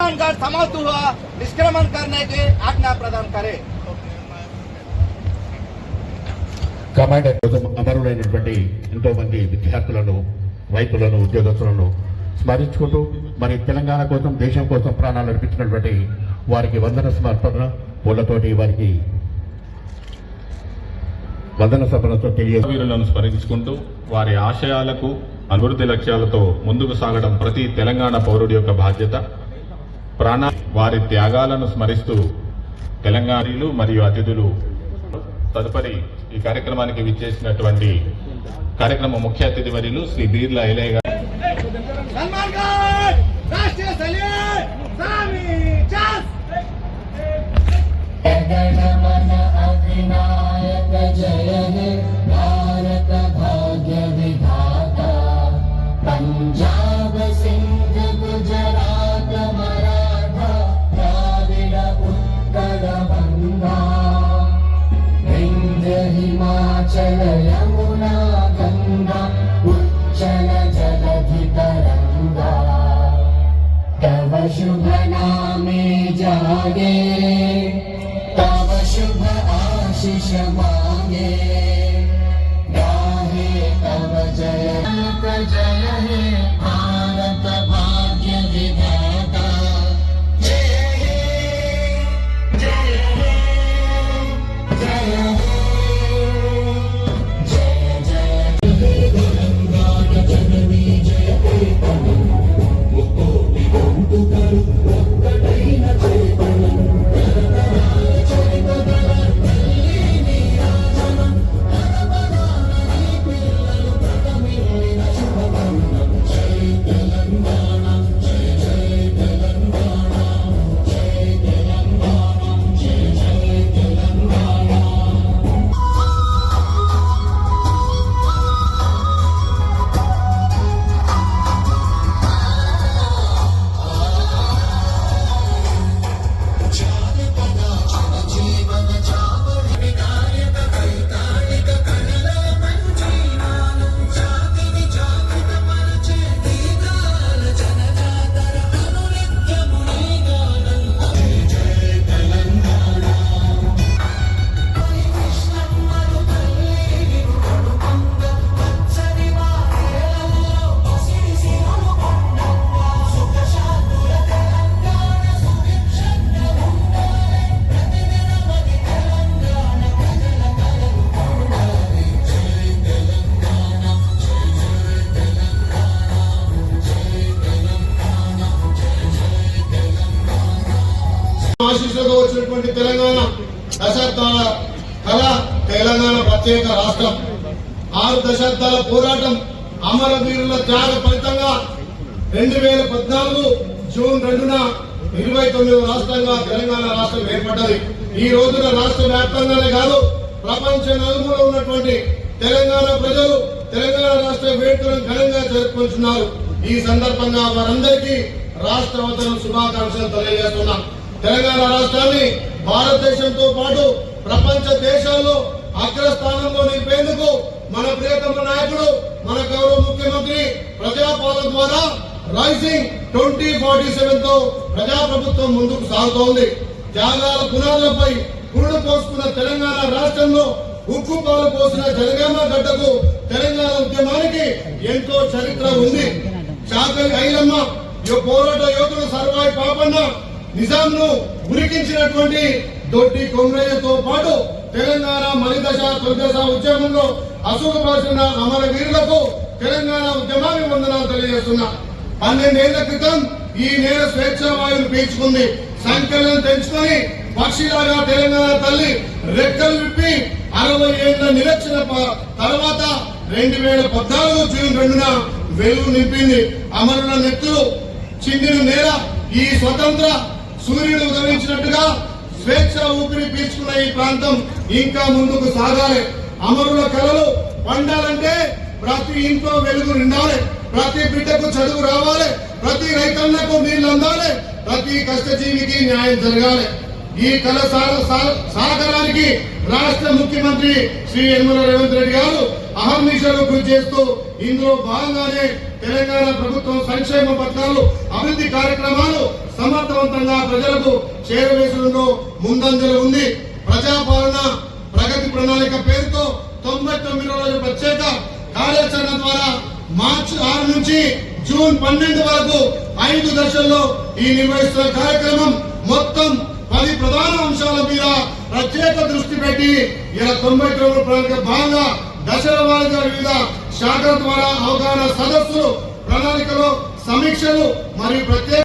सलमान खान संभालता हुआ निष्क्रमण करने की आज्ञा प्रदान करे। కమాండర్ కోసం అమరులైనటువంటి ఎంతో మంది విద్యార్థులను, రైతులను, ఉద్యోగస్తులను స్మరించుకుంటూ మరి తెలంగాణ కోసం, దేశం కోసం ప్రాణాలు అర్పించినటువంటి వారికి వందన సమర్పణ పూలతోటి వారికి వందన సమర్పణతో వీరులను స్మరించుకుంటూ వారి ఆశయాలకు, అభివృద్ధి లక్ష్యాలతో ముందుకు సాగడం ప్రతి తెలంగాణ పౌరుడి యొక్క బాధ్యత. వారి త్యాగాలను స్మరిస్తూ తెలంగాణలు మరియు అతిథులు తదుపరి ఈ కార్యక్రమానికి విచ్చేసినటువంటి కార్యక్రమ ముఖ్య అతిథి వర్యులు శ్రీ బీర్లా ఐలయ్య గారు. पंजाब सिंध गुजरात मराठा द्राविड उत्कल बंगा विंध्य हिमाचल यमुना गंगा उच्चल जलधि तरंगा तव शुभ नामे जागे तव शुभ आशीष मांगे गाहे तव जय जय हे भारत भाग्य विधाता जय हे जय हे जय हे जय जय तेलंगाण जननी जय केतनं मुक्कोटि गొంతుకలు ఒక్కటైన చేతనం తరతరాల చరితగల తల్లి నీరాజనం తరతరాల నీ పిల్లలు ప్రథమిల్లిన శుభవర్ణం జై తెలంగాణ జై జై తెలంగాణ జై తెలంగాణ జై జై తెలంగాణ. ఆశీస్సులతో వచ్చినటువంటి తెలంగాణ దశాబ్దాల కళ, తెలంగాణ ప్రత్యేక రాష్ట్రం, 6 దశాబ్దాల పోరాటం, అమరవీరుల త్యాగ ఫలితంగా 2014 జూన్ 2న 29వ రాష్ట్రంగా తెలంగాణ రాష్ట్రం ఏర్పడ్డది. ఈ రోజున రాష్ట్ర వ్యాప్తంగానే కాదు, ప్రపంచ నలుమూల ఉన్నటువంటి తెలంగాణ ప్రజలు తెలంగాణ రాష్ట్ర వేడుకలను ఘనంగా జరుపుకుంటున్నారు. ఈ సందర్భంగా వారందరికీ రాష్ట్ర అవతరణ శుభాకాంక్షలు తెలియజేస్తున్నాం. తెలంగాణ రాష్ట్రాన్ని భారతదేశంతో పాటు ప్రపంచ దేశాల్లో అగ్రస్థానంలో నిలిపేందుకు మన ప్రియతమ నాయకుడు, మన గౌరవ ముఖ్యమంత్రి ప్రజాపాలన ద్వారా రైజింగ్ 2047 తో ప్రజాప్రభుత్వం ముందుకు సాగుతోంది. త్యాగాల పునాదులపై పురుడు పోసుకున్న తెలంగాణ రాష్ట్రంలో ఉక్కు పాలు పోసిన జనగామ గడ్డకు తెలంగాణ ఉద్యమానికి ఎంతో చరిత్ర ఉంది. చాకలి ఐలమ్మ, పోరాట యోధుడు సర్వాయి పాపన్న, నిజాంను ఉరికించినటువంటి దొడ్డి కొమరయ్యతో పాటు తెలంగాణ మలిదశ తొలిదశ ఉద్యమంలో అసుగుబాసిన అమర వీరులకు తెలంగాణ ఉద్యమాన్ని వందనాలు తెలియజేస్తున్నా. 12 ఏళ్ల క్రితం ఈ నేల స్వేచ్ఛా వాయువును పీల్చుకుంది. సంఖ్యలను తెంచుకొని పక్షిలాగా తెలంగాణ తల్లి రెక్కలు విప్పి 60 ఏళ్ల నిరక్షణ తర్వాత 2014 జూన్ 2న వెలుగు నింపింది. అమరుల నెత్తులు చిందిన నేల ఈ స్వతంత్ర సూర్యుడు ఉదయించినట్టుగా స్వేచ్ఛ ఊపిరి పీల్చుకున్న ఈ ప్రాంతం ఇంకా ముందుకు సాగాలి. అమరుల కళలు పండాలంటే ప్రతి ఇంట్లో వెలుగు నిండాలి, ప్రతి బిడ్డకు చదువు రావాలి, ప్రతి రైతన్నకు నీళ్లు అందాలి, ప్రతి కష్టజీవికి న్యాయం జరగాలి. ఈ కళ సాగరానికి రాష్ట్ర ముఖ్యమంత్రి శ్రీ యనమల రేవంత్ రెడ్డి గారు అహర్నిశలు కృషి చేస్తూ ఇందులో భాగంగానే తెలంగాణ ప్రభుత్వం సంక్షేమ పథకాలు, అభివృద్ధి కార్యక్రమాలు సమర్థవంతంగా ప్రజలకు చేరవేసడంలో ముందంజలో ఉంది. ప్రజాపాలన ప్రగతి ప్రణాళిక పేరుతో 99 రోజుల ప్రత్యేక కార్యాచరణ ద్వారా మార్చి 6 నుంచి జూన్ 12 వరకు 5 దశల్లో ఈ నిర్వహిస్తున్న కార్యక్రమం మొత్తం 10 ప్రధాన అంశాల మీద ప్రత్యేక దృష్టి పెట్టి 99 రోజుల ప్రణాళిక భాగంగా దశల వారీగా వివిధ శాఖల ద్వారా అవగాహన సదస్సులు, ప్రణాళికలు, సమీక్షలు మరియు ప్రత్యేక